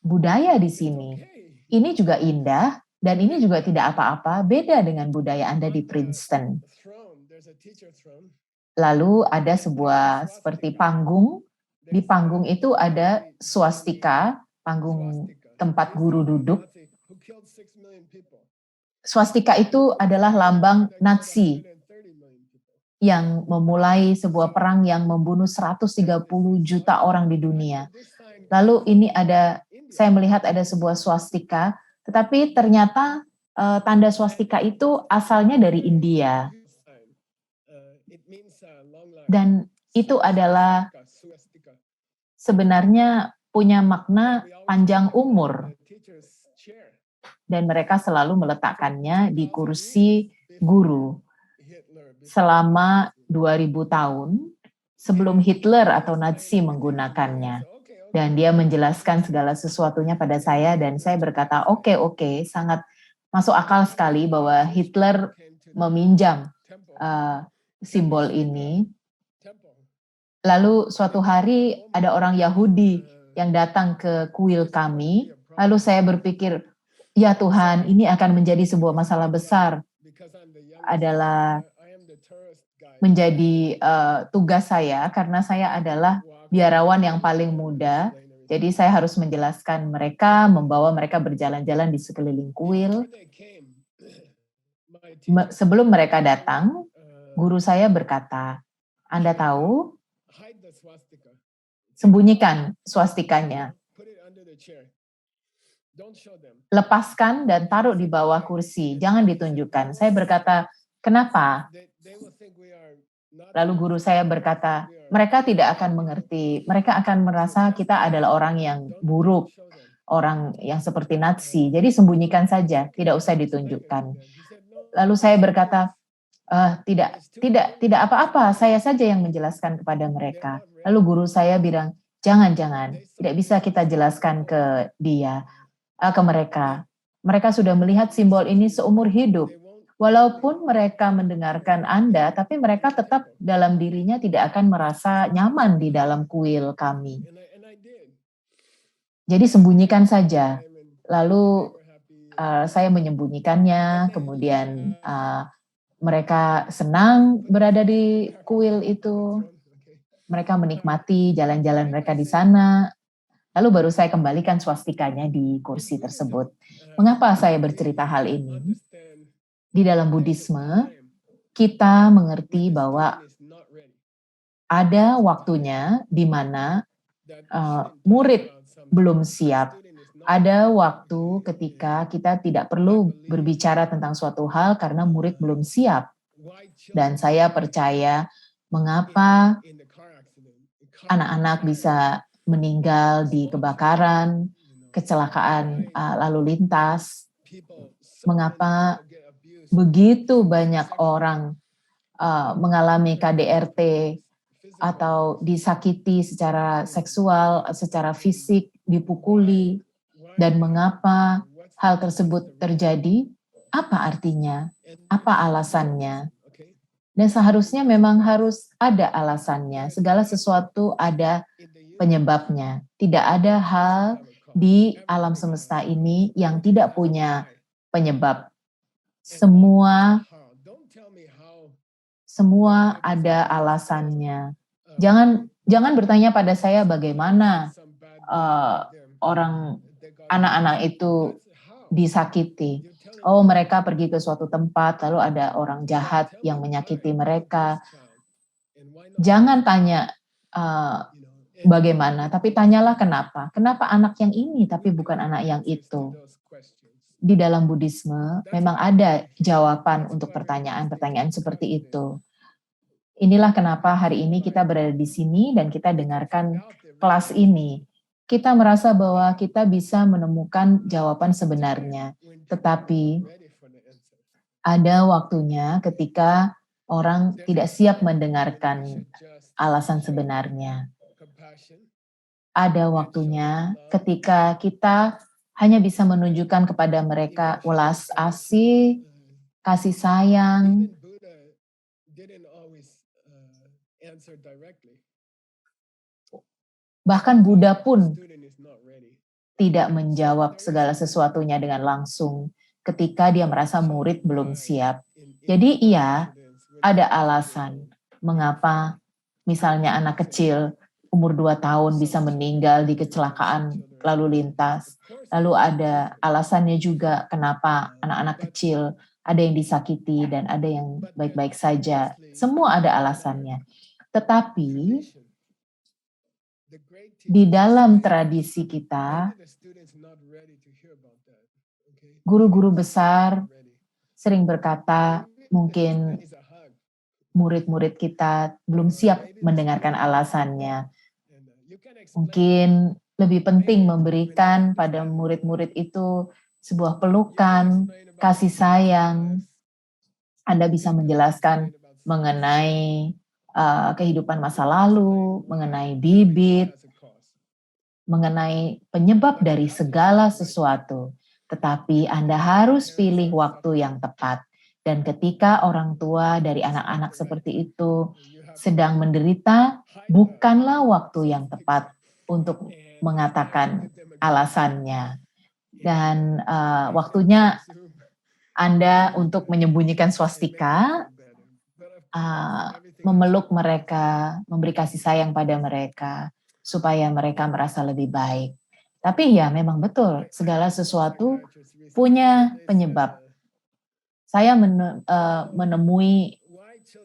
budaya di sini. Ini juga indah dan ini juga tidak apa-apa, beda dengan budaya Anda di Princeton. Lalu ada sebuah seperti panggung, di panggung itu ada swastika, panggung tempat guru duduk. Swastika itu adalah lambang Nazi yang memulai sebuah perang yang membunuh 130 juta orang di dunia. Lalu ini saya melihat ada sebuah swastika, tetapi ternyata tanda swastika itu asalnya dari India. Dan itu adalah sebenarnya punya makna panjang umur. Dan mereka selalu meletakkannya di kursi guru selama 2000 tahun sebelum Hitler atau Nazi menggunakannya. Dan dia menjelaskan segala sesuatunya pada saya dan saya berkata, oke, sangat masuk akal sekali bahwa Hitler meminjam simbol ini. Lalu suatu hari ada orang Yahudi yang datang ke kuil kami, lalu saya berpikir, ya Tuhan, ini akan menjadi sebuah masalah besar. Adalah menjadi tugas saya karena saya adalah biarawan yang paling muda. Jadi saya harus menjelaskan mereka, membawa mereka berjalan-jalan di sekeliling kuil. Sebelum mereka datang, guru saya berkata, Anda tahu, sembunyikan swastikanya. Lepaskan dan taruh di bawah kursi, jangan ditunjukkan. Saya berkata, kenapa? Lalu guru saya berkata, mereka tidak akan mengerti, mereka akan merasa kita adalah orang yang buruk, orang yang seperti Nazi, jadi sembunyikan saja, tidak usah ditunjukkan. Lalu saya berkata, tidak apa-apa, saya saja yang menjelaskan kepada mereka. Lalu guru saya bilang, jangan, tidak bisa kita jelaskan ke mereka. Mereka sudah melihat simbol ini seumur hidup. Walaupun mereka mendengarkan Anda, tapi mereka tetap dalam dirinya tidak akan merasa nyaman di dalam kuil kami. Jadi sembunyikan saja. Lalu saya menyembunyikannya, kemudian mereka senang berada di kuil itu. Mereka menikmati jalan-jalan mereka di sana. Lalu baru saya kembalikan swastikanya di kursi tersebut. Mengapa saya bercerita hal ini? Di dalam Buddhisme, kita mengerti bahwa ada waktunya di mana murid belum siap. Ada waktu ketika kita tidak perlu berbicara tentang suatu hal karena murid belum siap. Dan saya percaya mengapa anak-anak bisa meninggal di kebakaran, kecelakaan lalu lintas, mengapa begitu banyak orang mengalami KDRT atau disakiti secara seksual, secara fisik, dipukuli, dan mengapa hal tersebut terjadi, apa artinya, apa alasannya. Dan seharusnya memang harus ada alasannya, segala sesuatu ada penyebabnya. Tidak ada hal di alam semesta ini yang tidak punya penyebab. Semua ada alasannya. Jangan bertanya pada saya bagaimana anak-anak itu disakiti. Oh, mereka pergi ke suatu tempat, lalu ada orang jahat yang menyakiti mereka. Jangan tanya bagaimana, tapi tanyalah kenapa. Kenapa anak yang ini tapi bukan anak yang itu? Di dalam Buddhisme memang ada jawaban untuk pertanyaan-pertanyaan seperti itu. Inilah kenapa hari ini kita berada di sini dan kita dengarkan kelas ini. Kita merasa bahwa kita bisa menemukan jawaban sebenarnya, tetapi ada waktunya ketika orang tidak siap mendengarkan alasan sebenarnya. Ada waktunya ketika kita hanya bisa menunjukkan kepada mereka welas asih, kasih sayang. Bahkan Buddha pun tidak menjawab segala sesuatunya dengan langsung ketika dia merasa murid belum siap. Jadi iya, ada alasan mengapa misalnya anak kecil umur 2 tahun bisa meninggal di kecelakaan lalu lintas. Lalu ada alasannya juga kenapa anak-anak kecil ada yang disakiti dan ada yang baik-baik saja. Semua ada alasannya. Tetapi di dalam tradisi kita, guru-guru besar sering berkata, mungkin murid-murid kita belum siap mendengarkan alasannya. Mungkin lebih penting memberikan pada murid-murid itu sebuah pelukan, kasih sayang. Anda bisa menjelaskan mengenai kehidupan masa lalu, mengenai bibit, mengenai penyebab dari segala sesuatu. Tetapi Anda harus pilih waktu yang tepat. Dan ketika orang tua dari anak-anak seperti itu sedang menderita, bukanlah waktu yang tepat untuk mengatakan alasannya. Dan waktunya Anda untuk menyembunyikan swastika, memeluk mereka, memberi kasih sayang pada mereka, supaya mereka merasa lebih baik. Tapi ya memang betul, segala sesuatu punya penyebab. Saya menemui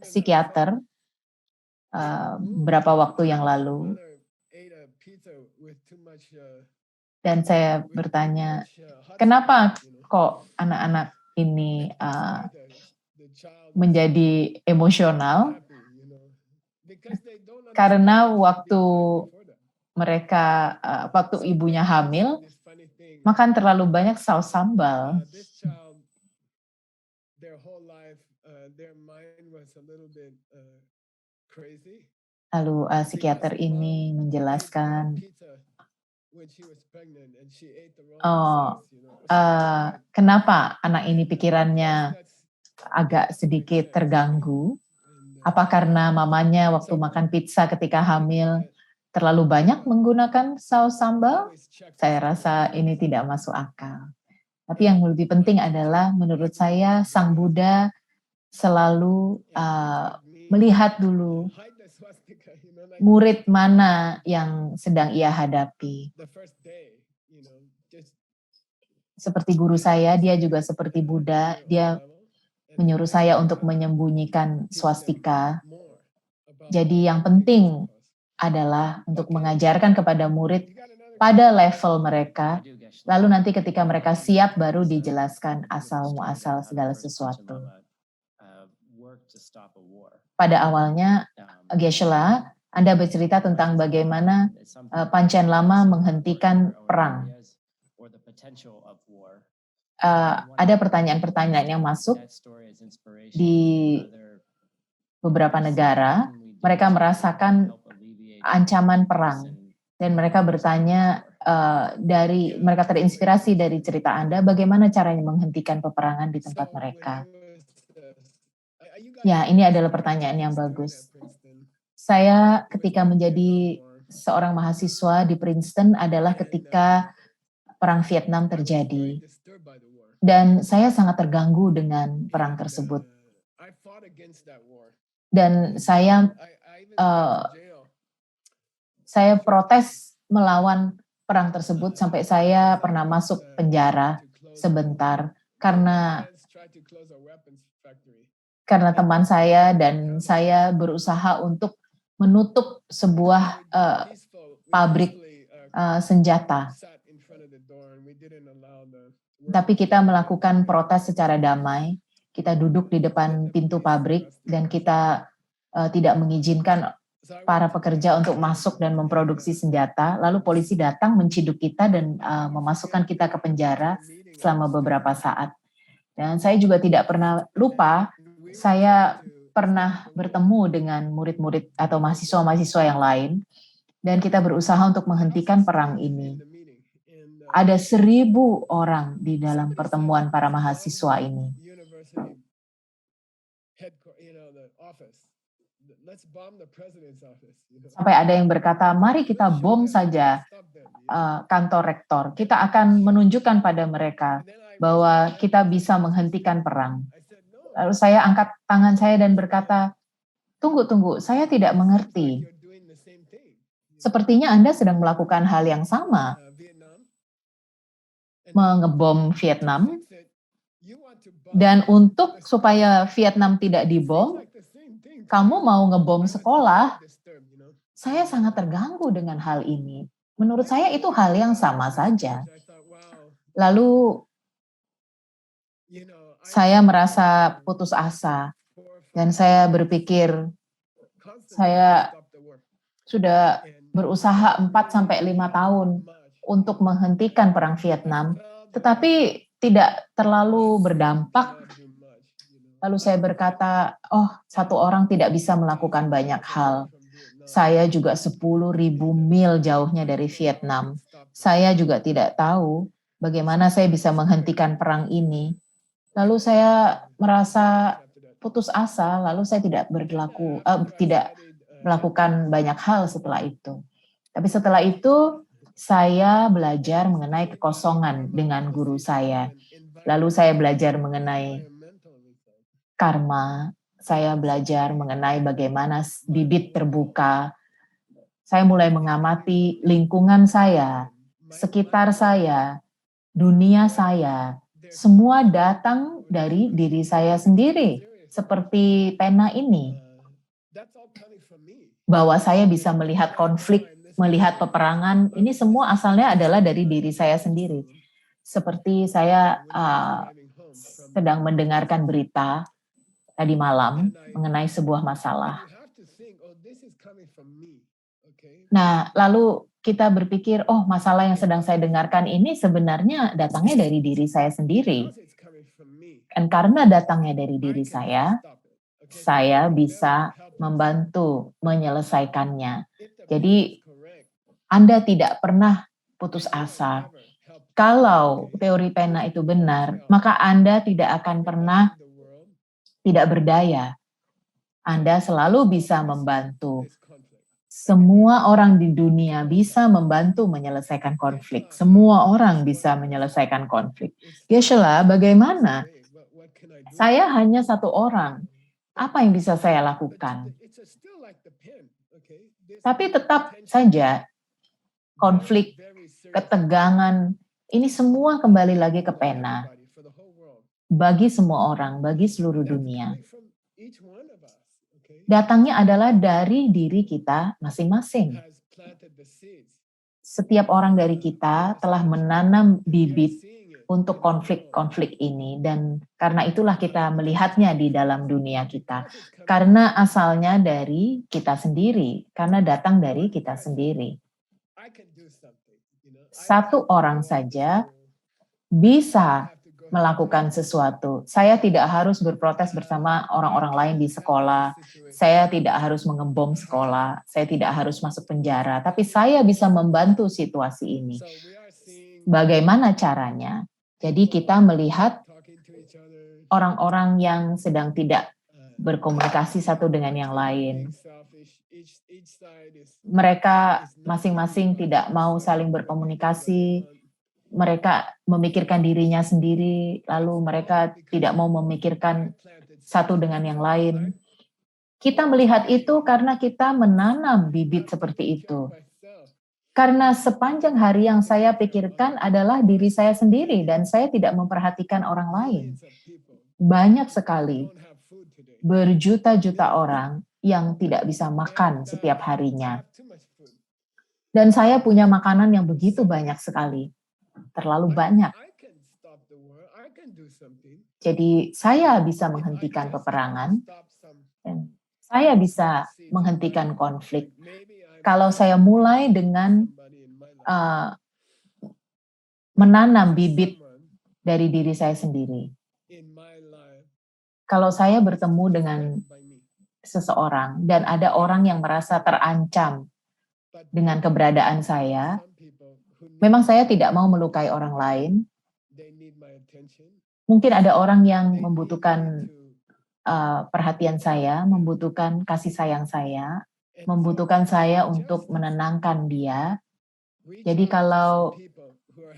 psikiater beberapa waktu yang lalu, dan saya bertanya, kenapa kok anak-anak ini menjadi emosional? Karena waktu mereka, waktu ibunya hamil, makan terlalu banyak saus sambal. Lalu psikiater ini menjelaskan, kenapa anak ini pikirannya agak sedikit terganggu? Apa karena mamanya waktu makan pizza ketika hamil terlalu banyak menggunakan saus sambal? Saya rasa ini tidak masuk akal. Tapi yang lebih penting adalah menurut saya Sang Buddha selalu melihat dulu murid mana yang sedang ia hadapi. Seperti guru saya, dia juga seperti Buddha, dia menyuruh saya untuk menyembunyikan swastika. Jadi yang penting adalah untuk mengajarkan kepada murid pada level mereka, lalu nanti ketika mereka siap baru dijelaskan asal-muasal segala sesuatu. Pada awalnya, Geshe-la, Anda bercerita tentang bagaimana Panchen Lama menghentikan perang. Ada pertanyaan-pertanyaan yang masuk di beberapa negara. Mereka merasakan ancaman perang dan mereka bertanya mereka terinspirasi dari cerita Anda, bagaimana caranya menghentikan peperangan di tempat mereka. Ya, ini adalah pertanyaan yang bagus. Saya ketika menjadi seorang mahasiswa di Princeton adalah ketika perang Vietnam terjadi. Dan saya sangat terganggu dengan perang tersebut. Dan saya protes melawan perang tersebut sampai saya pernah masuk penjara sebentar karena teman saya dan saya berusaha untuk menutup sebuah pabrik senjata. Tapi kita melakukan protes secara damai. Kita duduk di depan pintu pabrik dan kita tidak mengizinkan para pekerja untuk masuk dan memproduksi senjata. Lalu polisi datang menciduk kita dan memasukkan kita ke penjara selama beberapa saat. Dan saya juga tidak pernah lupa, saya pernah bertemu dengan murid-murid atau mahasiswa-mahasiswa yang lain, dan kita berusaha untuk menghentikan perang ini. Ada 1.000 orang di dalam pertemuan para mahasiswa ini. Sampai ada yang berkata, mari kita bom saja kantor rektor. Kita akan menunjukkan pada mereka bahwa kita bisa menghentikan perang. Lalu saya angkat tangan saya dan berkata, tunggu, saya tidak mengerti. Sepertinya Anda sedang melakukan hal yang sama, mengebom Vietnam, dan untuk supaya Vietnam tidak dibom, kamu mau ngebom sekolah. Saya sangat terganggu dengan hal ini. Menurut saya itu hal yang sama saja. Lalu saya merasa putus asa dan saya berpikir saya sudah berusaha 4-5 tahun untuk menghentikan perang Vietnam, tetapi tidak terlalu berdampak. Lalu saya berkata, satu orang tidak bisa melakukan banyak hal. Saya juga 10.000 mil jauhnya dari Vietnam. Saya juga tidak tahu bagaimana saya bisa menghentikan perang ini. Lalu saya merasa putus asa, lalu saya tidak melakukan banyak hal setelah itu. Tapi setelah itu, saya belajar mengenai kekosongan dengan guru saya. Lalu saya belajar mengenai karma, saya belajar mengenai bagaimana bibit terbuka. Saya mulai mengamati lingkungan saya, sekitar saya, dunia saya. Semua datang dari diri saya sendiri, seperti pena ini. Bahwa saya bisa melihat konflik, melihat peperangan, ini semua asalnya adalah dari diri saya sendiri. Seperti saya sedang mendengarkan berita tadi malam mengenai sebuah masalah. Nah, lalu kita berpikir, masalah yang sedang saya dengarkan ini sebenarnya datangnya dari diri saya sendiri. Dan karena datangnya dari diri saya bisa membantu menyelesaikannya. Jadi, Anda tidak pernah putus asa. Kalau teori pena itu benar, maka Anda tidak akan pernah tidak berdaya. Anda selalu bisa membantu. Semua orang di dunia bisa membantu menyelesaikan konflik. Semua orang bisa menyelesaikan konflik. Geshe-la, bagaimana? Saya hanya satu orang. Apa yang bisa saya lakukan? Tapi tetap saja konflik, ketegangan, ini semua kembali lagi ke pena. Bagi semua orang, bagi seluruh dunia. Datangnya adalah dari diri kita masing-masing. Setiap orang dari kita telah menanam bibit untuk konflik-konflik ini, dan karena itulah kita melihatnya di dalam dunia kita. Karena asalnya dari kita sendiri, karena datang dari kita sendiri. Satu orang saja bisa melakukan sesuatu. Saya tidak harus berprotes bersama orang-orang lain di sekolah. Saya tidak harus mengebom sekolah. Saya tidak harus masuk penjara. Tapi saya bisa membantu situasi ini. Bagaimana caranya? Jadi kita melihat orang-orang yang sedang tidak berkomunikasi satu dengan yang lain. Mereka masing-masing tidak mau saling berkomunikasi. Mereka memikirkan dirinya sendiri, lalu mereka tidak mau memikirkan satu dengan yang lain. Kita melihat itu karena kita menanam bibit seperti itu. Karena sepanjang hari yang saya pikirkan adalah diri saya sendiri dan saya tidak memperhatikan orang lain. Banyak sekali, berjuta-juta orang yang tidak bisa makan setiap harinya. Dan saya punya makanan yang begitu banyak sekali. Terlalu banyak. Jadi saya bisa menghentikan peperangan dan saya bisa menghentikan konflik. Kalau saya mulai dengan menanam bibit dari diri saya sendiri. Kalau saya bertemu dengan seseorang dan ada orang yang merasa terancam dengan keberadaan saya, memang saya tidak mau melukai orang lain. Mungkin ada orang yang membutuhkan perhatian saya, membutuhkan kasih sayang saya, membutuhkan saya untuk menenangkan dia. Jadi kalau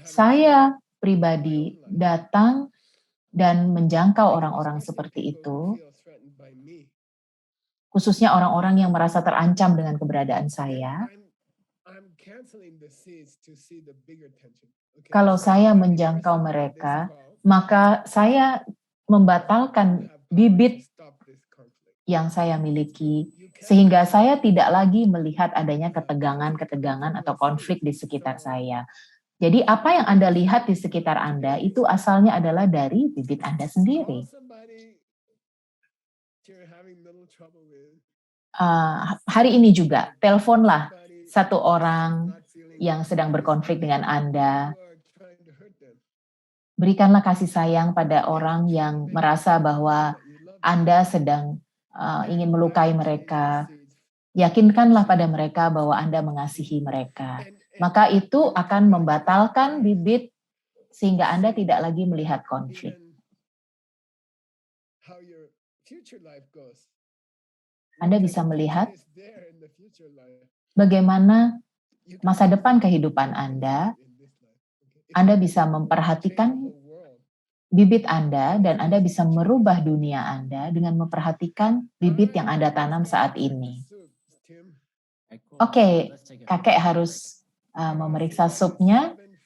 saya pribadi datang dan menjangkau orang-orang seperti itu, khususnya orang-orang yang merasa terancam dengan keberadaan saya, kalau saya menjangkau mereka, maka saya membatalkan bibit yang saya miliki, sehingga saya tidak lagi melihat adanya ketegangan-ketegangan atau konflik di sekitar saya. Jadi apa yang Anda lihat di sekitar Anda itu asalnya adalah dari bibit Anda sendiri. Hari ini juga, teleponlah satu orang yang sedang berkonflik dengan Anda. Berikanlah kasih sayang pada orang yang merasa bahwa Anda sedang ingin melukai mereka. Yakinkanlah pada mereka bahwa Anda mengasihi mereka. Maka itu akan membatalkan bibit sehingga Anda tidak lagi melihat konflik. Anda bisa melihat bagaimana masa depan kehidupan Anda bisa memperhatikan bibit Anda dan Anda bisa merubah dunia Anda dengan memperhatikan bibit yang Anda tanam saat ini. Oke, kakek harus memeriksa supnya.